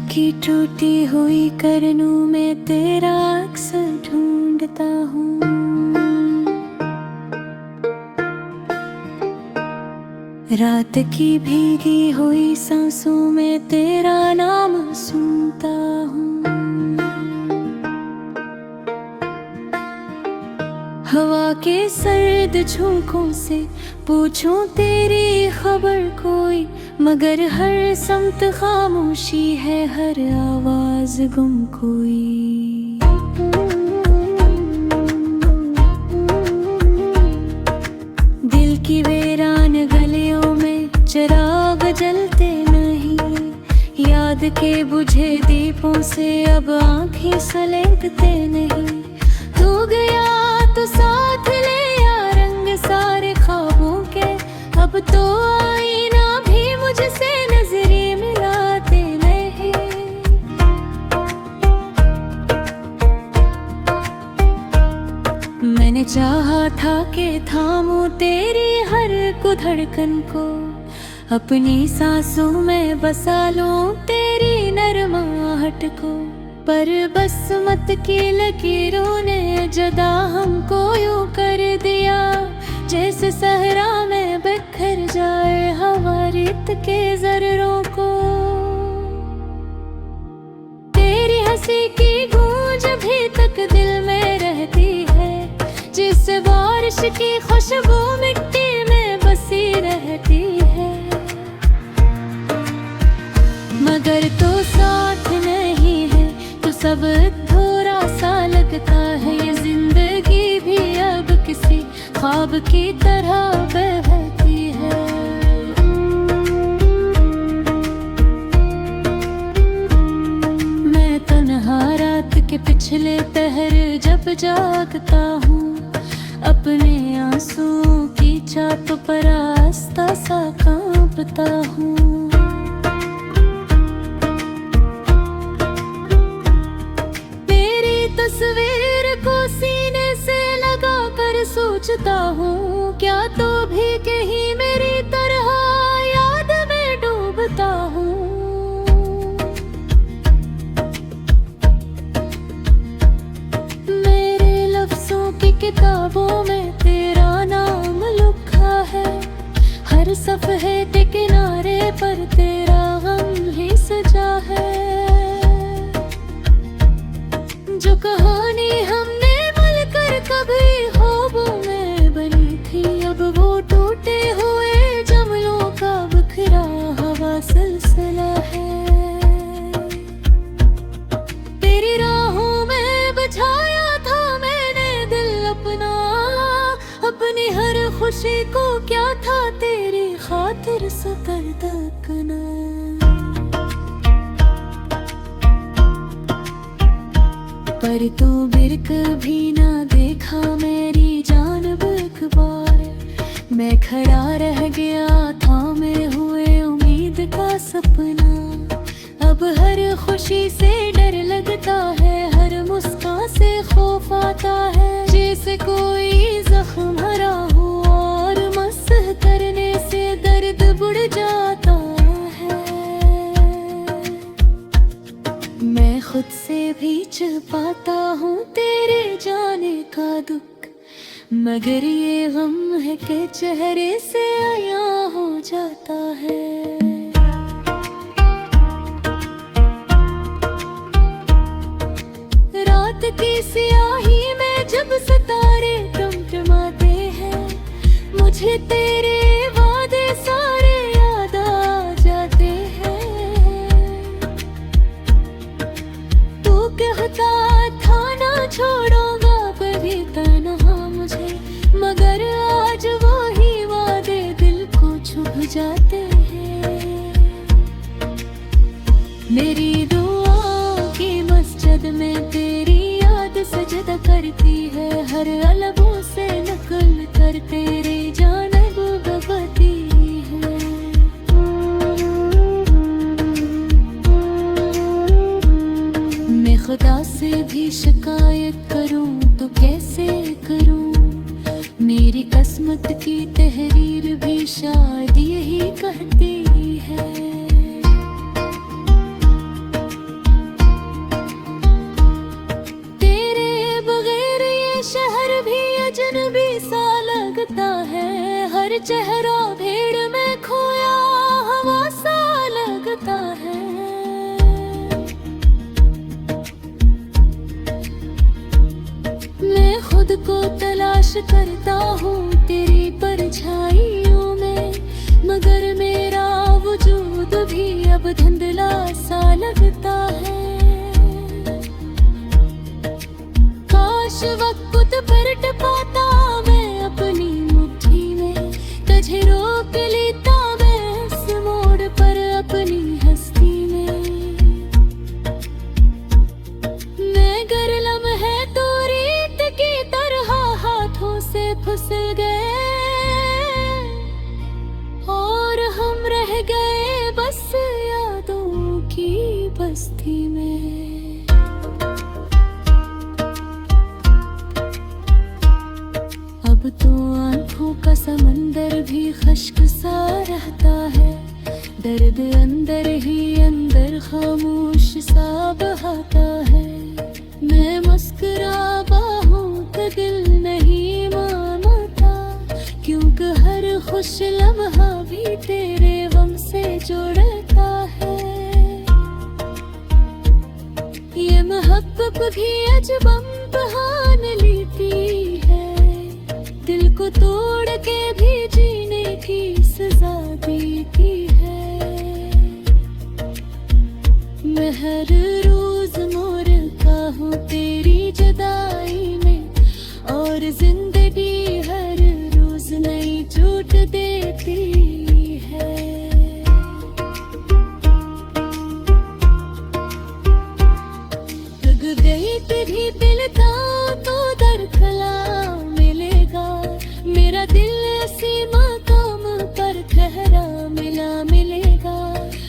की टूटी हुई करनों में तेरा अक्सर ढूंढता हूँ। रात की भीगी हुई सांसों में तेरा नाम सुनता हूँ। हवा के सर्द झोंकों से पूछूं तेरी खबर कोई, मगर हर समत खामोशी है, हर आवाज गुम कोई। दिल की वीरान गलियों में चिराग जलते नहीं, याद के बुझे दीपों से अब आंखें सलेटते नहीं। तू गया तो साथ ले आ रंग सारे ख्वाबों के, अब तो आईना भी मुझसे नजरें मिलाते नहीं। मैंने चाहा था कि थामूं तेरी हर को धड़कन को, अपनी सांसों में बसा लूं तेरी नरम आहट को, पर बसमत की लकीरों ने जदा हमको यूं कर दिया, जैसे सहरा में बिखर जाए हवा रेत के जर्रों को। तेरी हंसी की गूंज अभी तक दिल में रहती है, जिस बारिश की खुशबू मिट्टी में बसी रहती है। मगर तो साथ नहीं है तो सब थोड़ा सा लगता है, ये जिंदगी भी अब किसी ख्वाब की तरह बहती है। मैं तन्हा रात के पिछले पहर जब जागता हूँ, अपने आंसुओं की चाप पर आस्ता सा कांपता हूँ। तस्वीर को सीने से लगा कर सोचता हूँ, क्या तो भी कहीं मेरी तरह याद में डूबता हूँ। मेरे लफ्जों की किताबों में तेरा नाम लिखा है, हर सफ़हे के किनारे पर तेरा गम ही सजा है। जो कहानी हमने मिलकर कभी ख्वाबों में बनी थी, अब वो टूटे हुए जमलों का बिखरा हवा सिलसिला है। तेरी राहों में बिछाया था मैंने दिल अपना, अपनी हर खुशी को क्या था तेरी खातिर सुपर्द करना। पर तू बिरक भी ना देखा मेरी जानब एक बार, मैं खड़ा रह गया थामे हुए उम्मीद का सपना। अब हर खुशी से डर लगता है, हर मुस्कान से खौफ आता है, जैसे कोई जख्म भरा हो और मसह करने से दर्द बढ़ जाता है। मैं खुद से भी छुपाता हूँ तेरे जाने का दुख, मगर ये गम है कि चेहरे से आया हो जाता है। रात की स्याही में जब सितारे टिमटिमाते हैं, मुझे तेरे वादे सारे याद आ जाते हैं। कहता था ना छोड़ूंगा कभी तन्हा मुझे, मगर आज वही वादे दिल को छुप जाते हैं। मेरी दुआओं की मस्जिद में तेरी याद सजदा करती है, हर अलबों से नकल कर तेरे जानिब बगाती है। खुदा से भी शिकायत करूं तो कैसे करूं, मेरी किस्मत की तहरीर भी शायद यही कहती है। चेहरा भीड़ में खोया हवा सा लगता है। मैं खुद को तलाश करता हूँ तेरी परछाइयों में, मगर मेरा वजूद भी अब धुंधला सा लगता है। काश वक्त पलट पाता मैं अपनी मुट्ठी में, तुझे रोक लेता मैं इस मोड़ पर अपनी हस्ती में। मैं गर लम्हे तो रीत की तरह हाथों से फिसल गए, और हम रह गए बस यादों की बस्ती में। अब तो आंखों का समंदर भी खश्क सा रहता है, दर्द अंदर ही अंदर खामोश सा बहाता है। मैं मुस्कुरा बाहों का दिल नहीं मानता, क्योंकि हर खुश लम्हा भी तेरे गम से जुड़ता है। ये मोहब्बत भी अजब इम्तिहान लेती है, दिल को तोड़ के भी जीने की सजा देती है। मैं हर रोज मोरता हूँ तेरी जुदाई में, और जिंदगी हर रोज नई चोट देती है। लग गई तेरी दिल का तो दरखला मिलेगा, मेरा दिल ऐसी मकाम पर ठहरा मिलेगा।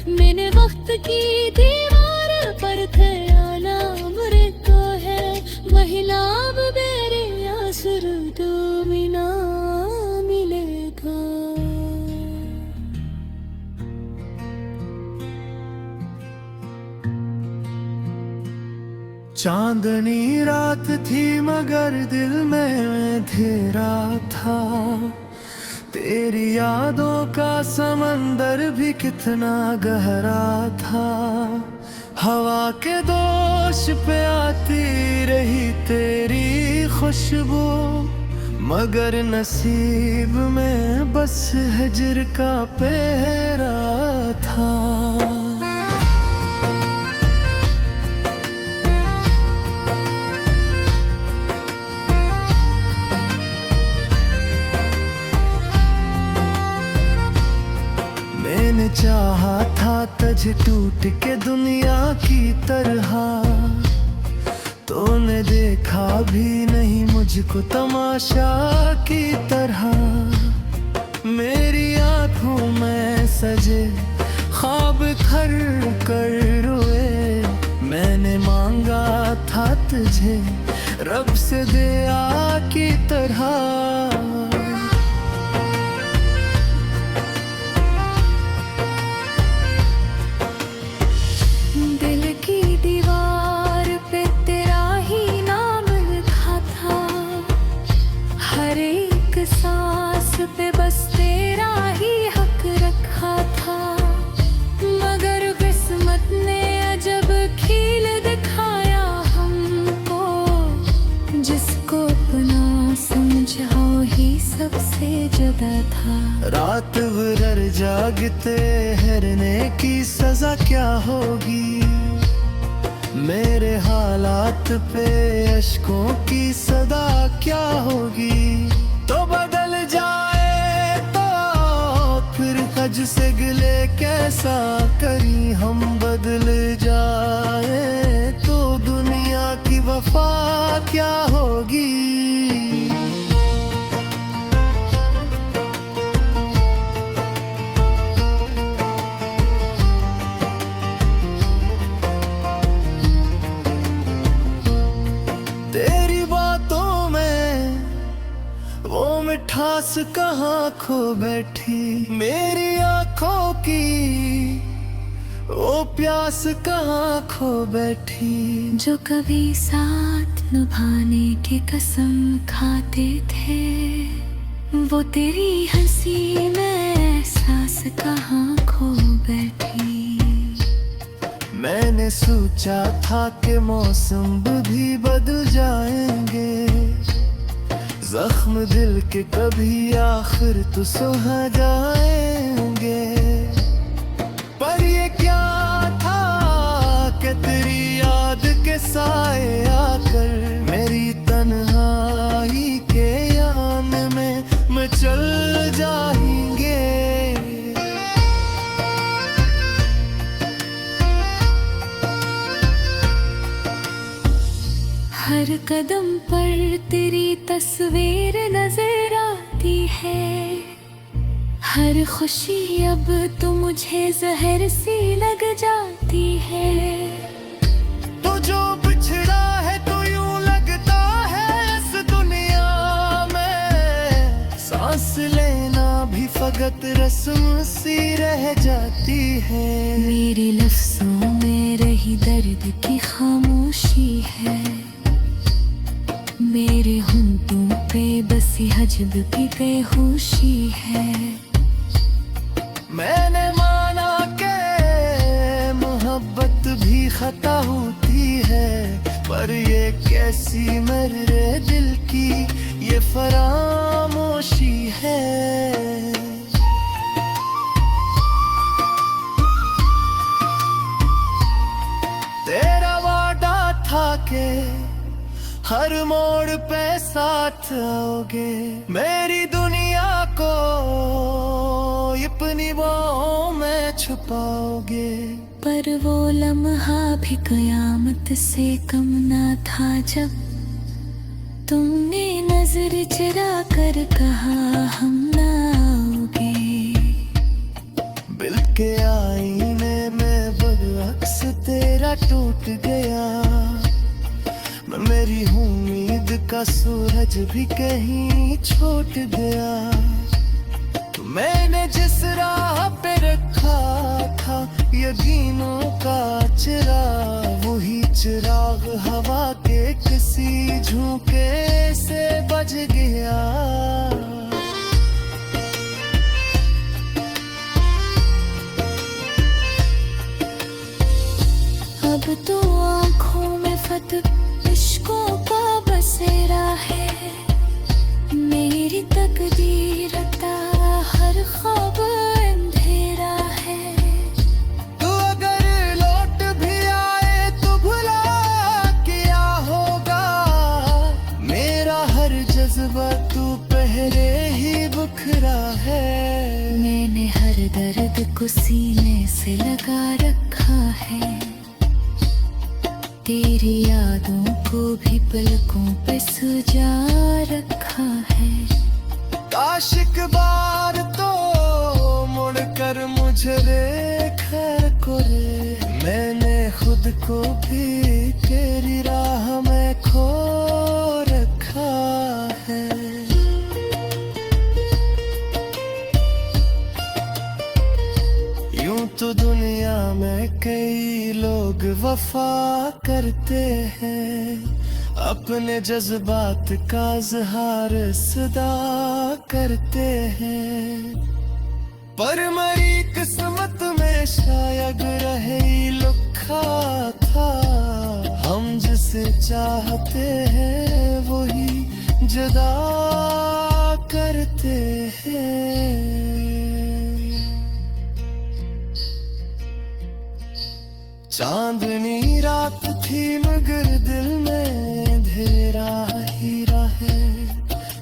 मैंने वक्त की दीवार पर ख्याला उम्र को है, वही नाम मेरे आसुर तो मिला मिलेगा। चांदनी रात थी मगर दिल में अंधेरा था, तेरी यादों का समंदर भी कितना गहरा था। हवा के दोष पे आती रही तेरी खुशबू, मगर नसीब में बस हिज्र का पहरा था। मैंने चाहा था तुझे टूट के दुनिया की तरह, तूने देखा भी नहीं मुझको तमाशा की तरह। मेरी आंखों में सजे ख्वाब खर कर रोए, मैंने मांगा था तुझे रब से दया की तरह। सांस पे बस तेरा ही हक रखा था, मगर किस्मत ने अजब खेल दिखाया हमको। जिसको अपना समझा ही सबसे जुदा था। रात भर जागते ठहरने की सजा क्या होगी, मेरे हालात पे अश्कों की सदा क्या होगी। तो बदल जाए तो फिर हज से गिले कैसा करी हम, बदल जाए तो दुनिया की वफा क्या होगी। तेरी बातों में वो मिठास कहाँ खो बैठी, मेरी आंखों की वो प्यास कहाँ खो बैठी। जो कभी साथ निभाने की कसम खाते थे, वो तेरी हंसी में एहसास कहाँ खो बैठी। मैंने सोचा था कि मौसम भी बदल जाएंगे, जख्म दिल के कभी आखिर तो सुहा जाएंगे। पर ये क्या था कि तेरी याद के साए आकर मेरी तन्हाई के यान में मचल जाएंगे। हर कदम पर तेरी तस्वीर नजर आती है, हर खुशी अब तो मुझे जहर सी लग जाती है। तो जो बिछड़ा है तो यूं लगता है इस दुनिया में सांस लेना भी फकत रस्म सी रह जाती है। मेरे लफ्जों में रही दर्द की खामोशी है, मेरे होंठों पे बसी हजब की बेहोशी है। मैंने माना के मोहब्बत भी खता होती है, पर ये कैसी मेरे दिल की ये फरामोशी है। तेरा वादा था के हर मोड़ पे साथ आओगे, मेरी दुनिया को अपनी बाहों में छुपाओगे। पर वो लम्हा भी कयामत से कम ना था जब तुमने नजर चुरा कर कहा हम ना आओगे। बिल के आईने में बरअक्स तेरा टूट गया, मेरी उम्मीद का सूरज भी कहीं छूट गया। मैंने जिस राह पे रखा था यकीनों का चिराग, वही चिराग हवा के किसी झोंके से बज गया। अब तो आँखों में फत इश्कों का बसेरा है, मेरी तकदीर का हर ख्वाब अंधेरा है। तू अगर लौट भी आए तो भुला क्या होगा, मेरा हर जज्बा तू पहले ही बुखरा है। मैंने हर दर्द को सीने से लगा रखा है, तेरी यादों को भी पलकों पे सजा रखा है। काश एक बार तो मुड़कर मुझे देखा करे, मैंने खुद को भी तेरी राह में खो रखा है। यूं तो दुनिया में कई लोग वफा करते हैं, अपने जज्बात का इज़हार सदा करते हैं। पर मेरी किस्मत में शायद रहे लिखा था, हम जिसे चाहते हैं वही जुदा करते हैं। चांदनी रात थी मगर दिल में अंधेरा ही रहे,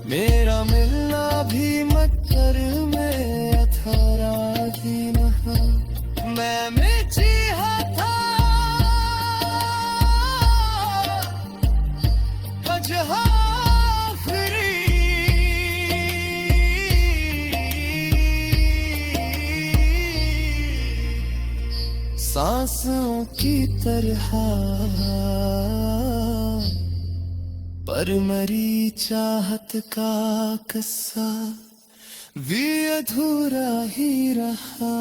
मेरा मिलना भी मकर में अथारा ही रहा। मैं चाहा था वजह सांसों की तरह, पर मरी चाहत का किस्सा भी अधूरा ही रहा।